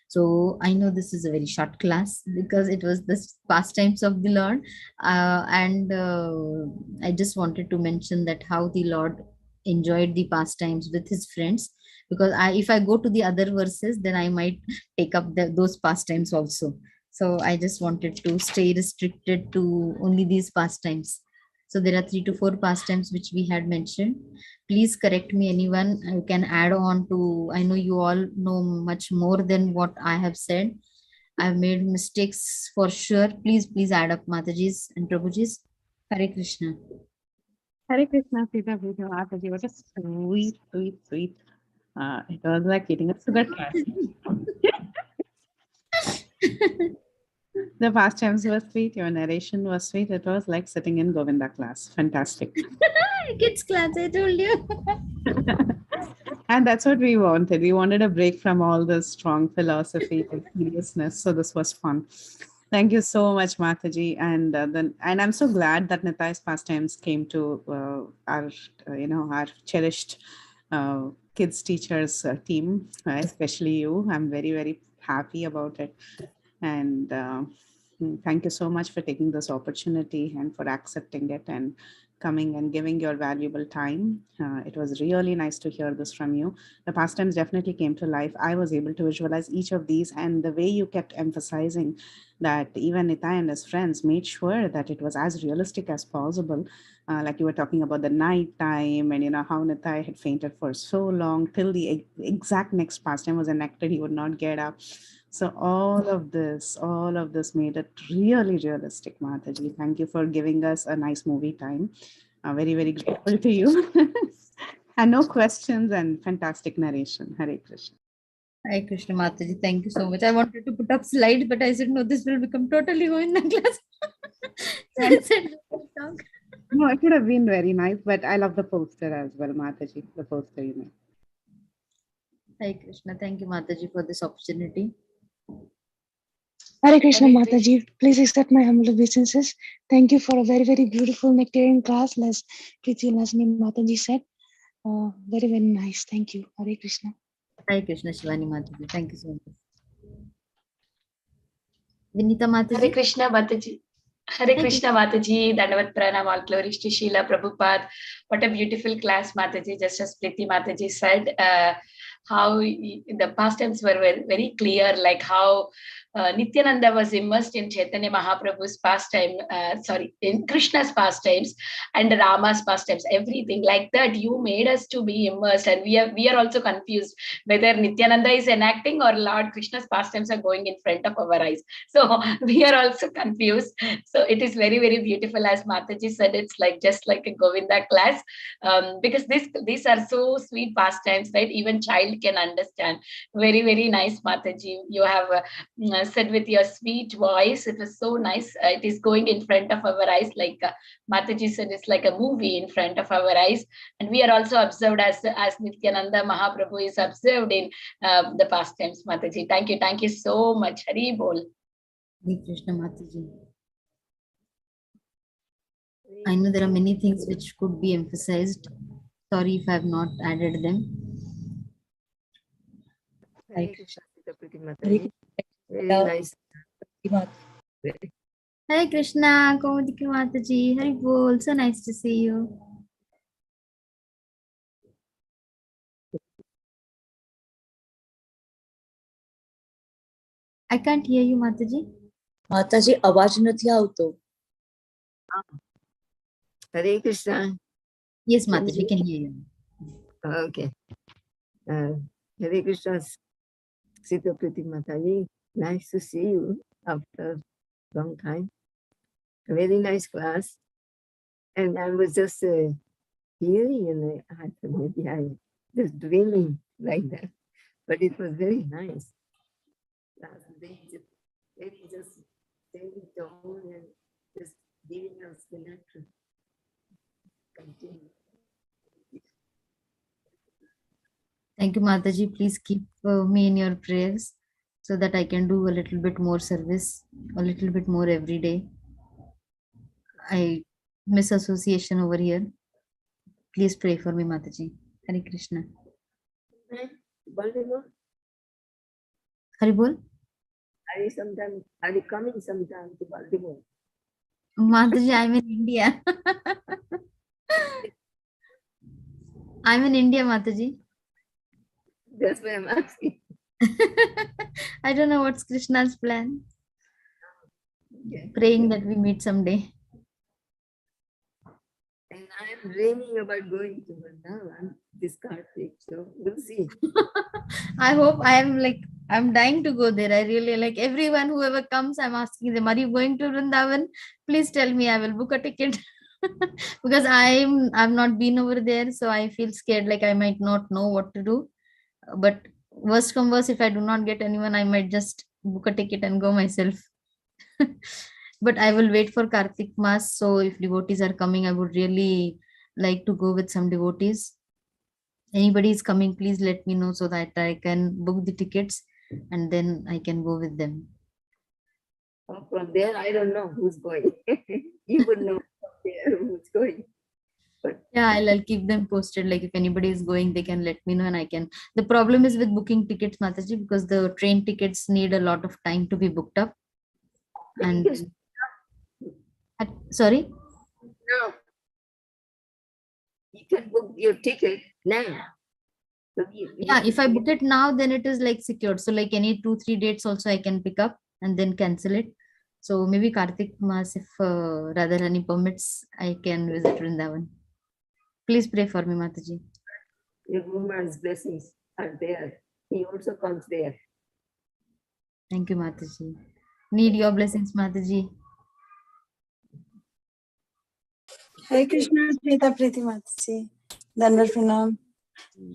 So I know this is a very short class, because it was the pastimes of the Lord, and I just wanted to mention that how the Lord enjoyed the pastimes with his friends, because if I go to the other verses, then I might take up those pastimes also. So I just wanted to stay restricted to only these pastimes. So there are 3 to 4 pastimes which we had mentioned. Please correct me, anyone who can add on to. I know you all know much more than what I have said. I've made mistakes for sure. Please add up, Mataji's and Prabhuji's. Hare Krishna. Hare Krishna, Sitapriti Mataji. What a sweet. It was like eating a sugar class. The pastimes were sweet. Your narration was sweet. It was like sitting in Govinda class. Fantastic. Kids class, I told you. And that's what we wanted. We wanted a break from all this strong philosophy and seriousness. So this was fun. Thank you so much, Mataji. And I'm so glad that Nitai's pastimes came to our cherished kids teachers team, especially you. I'm very, very happy about it. And thank you so much for taking this opportunity and for accepting it and coming and giving your valuable time. It was really nice to hear this from you. The pastimes definitely came to life. I was able to visualize each of these, and the way you kept emphasizing that even Nitai and his friends made sure that it was as realistic as possible. Like you were talking about the night time, and how Nitai had fainted for so long till the exact next pastime was enacted, he would not get up. So all of this made it really realistic, Mataji. Thank you for giving us a nice movie time. Very, very grateful to you. And no questions and fantastic narration. Hare Krishna. Hare Krishna, Mataji. Thank you so much. I wanted to put up slides, but I said, no, this will become totally Govinda class. So I said, no, it would have been very nice, but I love the poster as well, Mataji. The poster you made. Hare Krishna. Thank you, Mataji, for this opportunity. Hare Krishna, Mataji. Please accept my humble obeisances. Thank you for a very, very beautiful nectarian class, as Preeti and Lasmi Mataji said. Very, very nice. Thank you. Hare Krishna. Hare Krishna, Shivani Mataji. Thank you so much. Vinita Mataji. Hare Krishna, Mataji. Hare Krishna, Mataji. Dandavat Pranam, all glories to Srila Prabhupada. What a beautiful class, Mataji. Just as Preeti Mataji said, how the pastimes were very, very clear, like how Nityananda was immersed in Chaitanya Mahaprabhu's pastime, in Krishna's pastimes and Rama's pastimes, everything like that. You made us to be immersed, and we are also confused whether Nityananda is enacting or Lord Krishna's pastimes are going in front of our eyes. So we are also confused. So it is very, very beautiful. As Mataji said, it's like just like a Govinda class, because these are so sweet pastimes, right? Even child can understand. Very, very nice, Mataji. You have said with your sweet voice. It was so nice. It is going in front of our eyes, like Mataji said, it's like a movie in front of our eyes. And we are also observed as Nityananda Mahaprabhu is observed in the pastimes, Mataji. Thank you so much. Hari Bol. Hare Krishna, Mataji. I know there are many things which could be emphasized. Sorry if I have not added them. Hare Krishna, Sitapriti Mataji. Very nice. Hare Krishna, Kaumudiki Mataji. Hari Bol. So nice to see you. I can't hear you, Mataji. માતાજી અવાજ નથી આવતો. Hare Krishna. Yes, Mataji, we can hear you. Okay. Hare Krishna, Sitapriti Mataji. Nice to see you after a long time. A very nice class. And I was just hearing, and I thought maybe I just dreaming like that. But it was very nice. They just staying down and just giving us the natural. Continue. Thank you, Mataji. Please keep me in your prayers so that I can do a little bit more service, a little bit more every day. I miss association over here. Please pray for me, Mataji. Hare Krishna. Baltimore? Hari Bol. Are you coming sometime to Baltimore? Mataji, I'm in India. I'm in India, Mataji. That's why I'm asking. I don't know what's Krishna's plan. Okay. Praying that we meet someday. And I'm dreaming about going to Vrindavan this Kartik, so we'll see. I hope I'm dying to go there. I really like everyone, whoever comes, I'm asking them, are you going to Vrindavan? Please tell me, I will book a ticket. Because I've not been over there, so I feel scared, like I might not know what to do. But worst come worst, if I do not get anyone, I might just book a ticket and go myself. But I will wait for Kartik Mass. So if devotees are coming, I would really like to go with some devotees. Anybody is coming, please let me know so that I can book the tickets and then I can go with them. From there, I don't know who's going. You would know from there who's going. But Yeah, I'll keep them posted. Like if anybody is going, they can let me know and I can. The problem is with booking tickets, Mataji, because the train tickets need a lot of time to be booked up. And sorry? no, you can book your ticket now. So Yeah, if I book it now, then it is like secured. So like any 2-3 dates also I can pick up and then cancel it. So maybe Kartik Mass, if Radharani permits, I can visit Vrindavan. Please pray for me, Mataji. your woman's blessings are there. He also comes there. Thank you, Mataji. Need your blessings, Mataji. Hare Krishna, Sitapriti Mataji. Dandavat Pranam.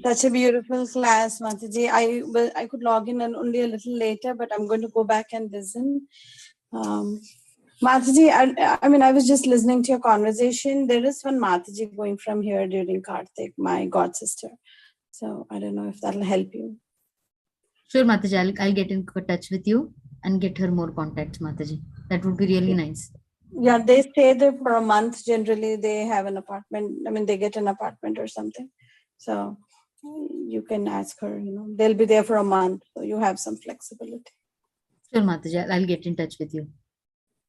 Such a beautiful class, Mataji. I could log in and only a little later, but I'm going to go back and listen. Mataji, I mean, I was just listening to your conversation. There is one Mataji going from here during Kartik, my god sister. So I don't know if that'll help you. Sure, Mataji, I'll get in touch with you and get her more contacts, Mataji. That would be really nice. Yeah, they stay there for a month. Generally, they have an apartment. I mean, they get an apartment or something. So you can ask her, they'll be there for a month. So you have some flexibility. Sure, Mataji, I'll get in touch with you.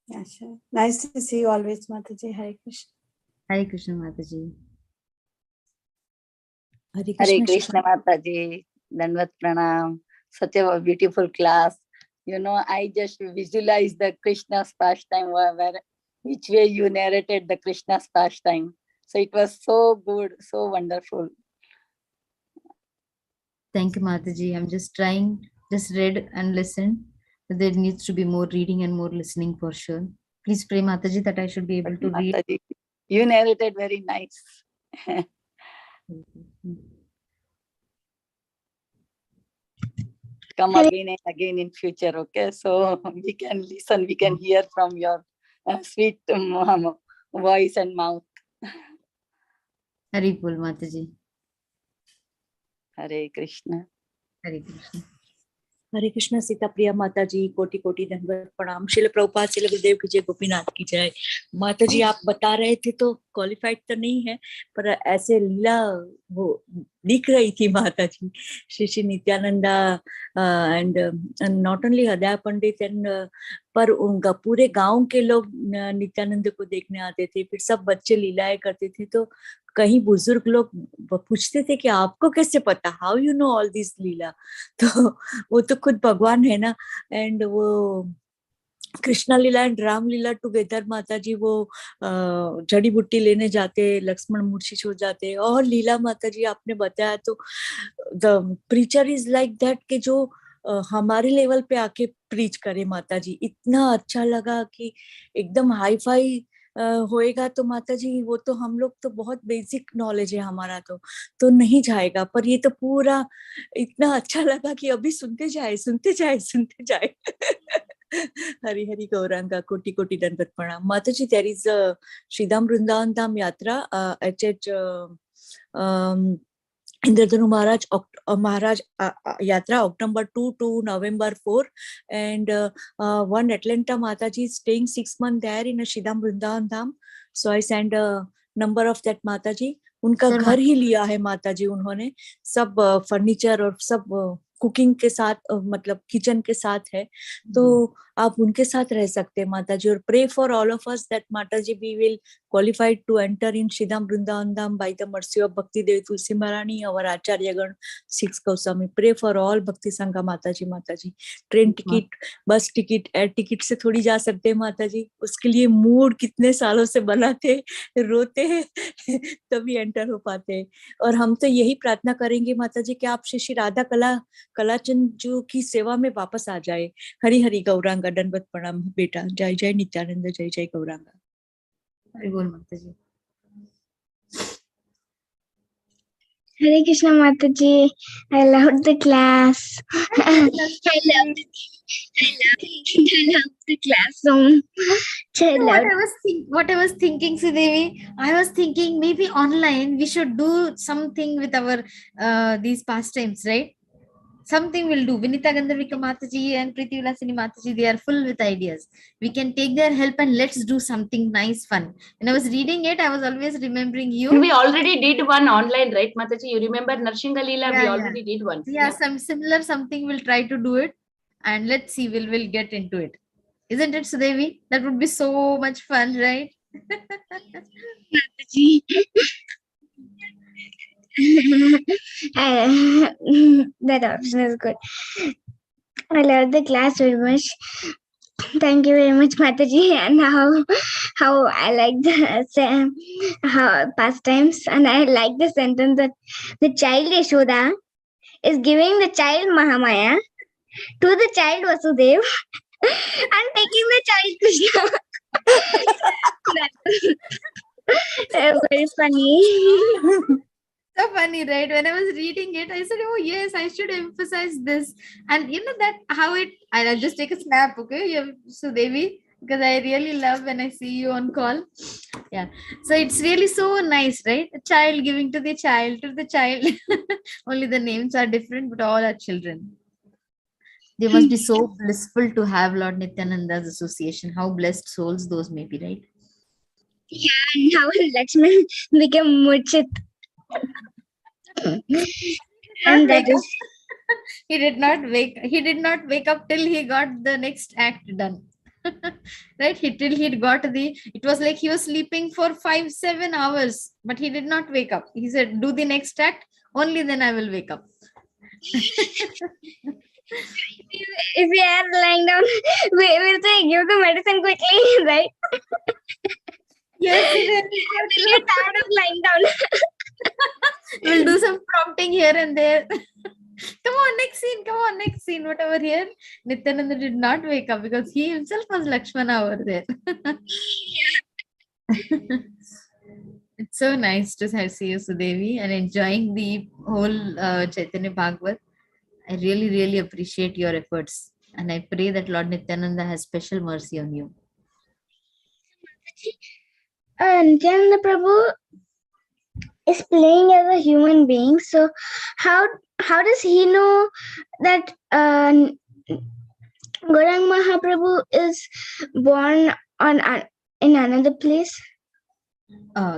Yeah, sure. Nice to see you always, Mataji. Hare Krishna. Hare Krishna, Mataji. Hare Krishna Mataji. Dandavat Pranam. Such a beautiful class. I just visualize the Krishna's pastime, which way you narrated the Krishna's pastime. So it was so good, so wonderful. Thank you, Mataji. I'm just trying, just read and listen. There needs to be more reading and more listening for sure. Please pray, Mataji, that I should be able to read. Mataji, you narrated very nice. Come again and again in future, okay? So we can listen, we can hear from your sweet voice and mouth. Haripul, Mataji. Hare Krishna. Hare Krishna. हरे कृष्णा सीता प्रिया माता जी, कोटि कोटि दंडवत प्रणाम। श्रील प्रभुपाद, श्रील गुरुदेव की जय, गोपीनाथ की जय। माता जी आप बता रहे थे तो क्वालिफाइड तो नहीं है, पर ऐसे लीला वो दिख रही थी mata ji. Shri Shri Nityananda and not only Hriday Pandit and पर उनका पूरे गांव के लोग नित्यानंद को देखने आते थे, फिर सब बच्चे लीलाएं करते थे। तो कहीं बुजुर्ग लोग पूछते थे कि आपको कैसे पता, how you know all this leela. तो वो तो खुद भगवान है ना। एंड वो कृष्णा लीला एंड राम लीला टुगेदर माता जी, वो जड़ी बूटी लेने जाते, लक्ष्मण मूर्छित हो जाते। और लीला माता जी आपने बताया तो the preacher is like that कि जो हमारे लेवल पे आके प्रीच करे माता जी। इतना अच्छा लगा कि एकदम हाई फाई होएगा तो माता जी वो तो हम लोग तो बहुत बेसिक नॉलेज है हमारा तो नहीं जाएगा, पर ये तो पूरा इतना अच्छा लगा कि अभी सुनते जाए सुनते जाए सुनते जाए। हरि हरि गौरांगा, कोटि कोटि दंडवत प्रणाम माता जी। देयर इज श्रीधाम वृंदावन धाम यात्रा HH Indradhanu Maharaj Yatra, October 2 to November 4, and one Atlanta Mataji is staying 6 months there in a Shridham Vrindavan Dham. So I send a number of that Mataji. उनका घर ही लिया है माताजी उन्होंने, सब फर्नीचर और सब कुकिंग के साथ, मतलब किचन के साथ है। तो आप उनके साथ रह सकते हैं माताजी। और pray for all of us that mataji we will qualified to enter in Shridham Vrindavan Dham by the mercy of Bhakti Devi Tulsi Maharani, our Acharya Gan, 6 Goswami. Pray for all Bhakti Sangha माताजी। Train ticket, बस ticket, air ticket से थोड़ी जा सकते हैं माताजी, उसके लिए मूड कितने सालों से बनाते, रोते हैं तभी एंटर हो पाते। और हम तो यही प्रार्थना करेंगे माताजी कि आप श्री श्री राधा कलाचंद जो की सेवा में वापस आ जाए। हरि हरि गौरांगा, दंडवत प्रणाम बेटा। जय जय नित्यानंद, जय जय गौरांगा। हरि बोल माताजी। Hare Krishna Mataji, I loved the class. I loved the classroom. What I was thinking, Sudevi, I was thinking maybe online we should do something with our these pastimes, right? Something we'll do. Vinita Gandharvika Mataji and Priti Vilasini Mataji, they are full with ideas. We can take their help and let's do something nice, fun. When I was reading it, I was always remembering you. And we already did one online, right, Mataji? You remember Narshinga Leela? Yeah, we already did one. Yeah, some similar something. We'll try to do it, and let's see. We'll get into it. Isn't it, Sudevi? That would be so much fun, right? That option is good. I love the class very much. Thank you very much, Mataji, and how I like the how pastimes, and I like the sentence that the child Yashoda is giving the child Mahamaya to the child Vasudev and taking the child Krishna. That's very funny. So funny, right? When I was reading it, I said, oh yes, I should emphasize this. And you know that how it, I'll just take a snap, okay, Sudevi, because I really love when I see you on call. Yeah. So it's really so nice, right? A child giving to the child, Only the names are different, but all are children. They must be so blissful to have Lord Nityananda's association. How blessed souls those may be, right? Yeah, and how Lakshman became Murchit. And that is he did not wake up till he got the next act done. Right, till he got it was like he was sleeping for 5-7 hours, but he did not wake up. He said, do the next act, only then I will wake up. If we are lying down, we will say give the medicine quickly, right? Yes, it is. We get tired of lying down. We'll do some prompting here and there. Come on, next scene. Come on, next scene. Whatever here. Nityananda did not wake up because he himself was Lakshmana over there. It's so nice to see you, Sudevi, and enjoying the whole Chaitanya Bhagavat. I really, really appreciate your efforts. And I pray that Lord Nityananda has special mercy on you. Nityananda Prabhu is playing as a human being. So how does he know that Gaurang Mahaprabhu is born in another place?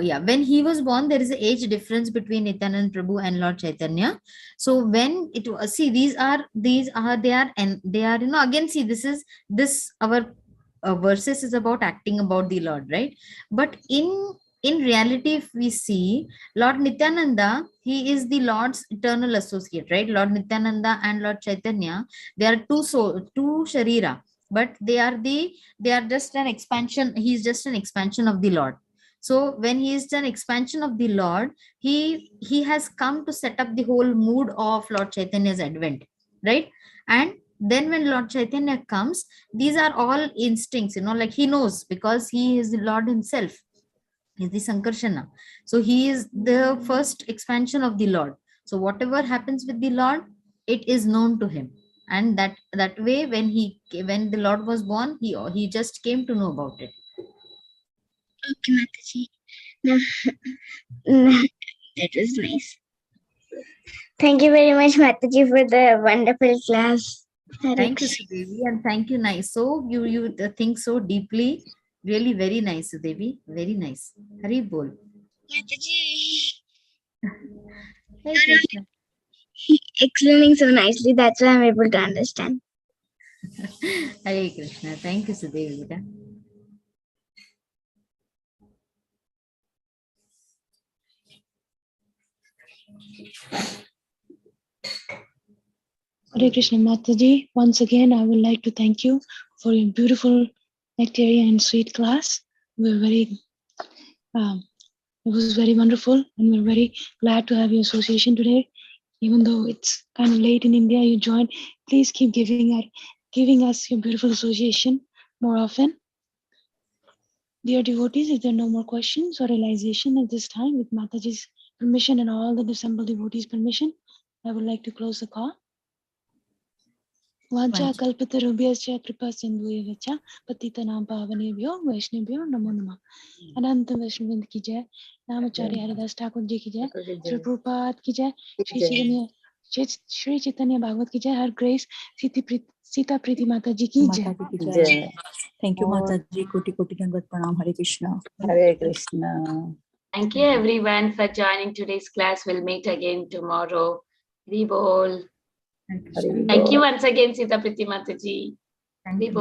Yeah, when he was born, there is an age difference between Nityananda Prabhu and Lord Chaitanya. So when it was, see, they are again, see, this our verses is about acting about the Lord, right? But in reality, if we see Lord Nityananda, he is the Lord's eternal associate, right? Lord Nityananda and Lord Chaitanya, they are two sharira, but they are just an expansion. He is just an expansion of the Lord. So when he is an expansion of the Lord, he has come to set up the whole mood of Lord Chaitanya's advent, right? And then when Lord Chaitanya comes, these are all instincts, like he knows because he is the Lord himself. He is the Sankarshana. So he is the first expansion of the Lord. So whatever happens with the Lord, it is known to him. And that way, when the Lord was born, he just came to know about it. Okay, Mataji. That was nice. Thank you very much, Mataji, for the wonderful class. Thank you, Sudevi, and thank you, nice. So you think so deeply. Really very nice, Sudevi. Very nice. Hari bol. Mataji. Hey, Krishna. Explaining so nicely, that's why I'm able to understand. Hare Krishna. Thank you, Sudevi. Hare Krishna Mataji, once again, I would like to thank you for your beautiful nectarian and sweet class. We're very, it was very wonderful, and we're very glad to have your association today. Even though it's kind of late in India, you joined. Please keep giving us your beautiful association more often. Dear devotees, if there are no more questions or realization at this time, with Mataji's permission and all the assembled devotees' permission, I would like to close the call. Vancha kalpatarubhyascha kripa sindhuyevacha patitanam pavanebhyo vaishnebhyo namo namah. Ananta Vaishnavind ki jai, Namacharya Haridas Thakur ji ki jai, Sri Prabhupada ki jai, Sri Chaitanya Bhagavat ki jai, Her Grace Sitapriti Mata ji ki jai. Thank you, Mataji. Koti koti dandavat pranam. Hare Krishna. Hare Krishna. Thank you everyone for joining today's class. We'll meet again tomorrow. Hari bol. Thank you once again, Sitapriti Mataji. Thank you.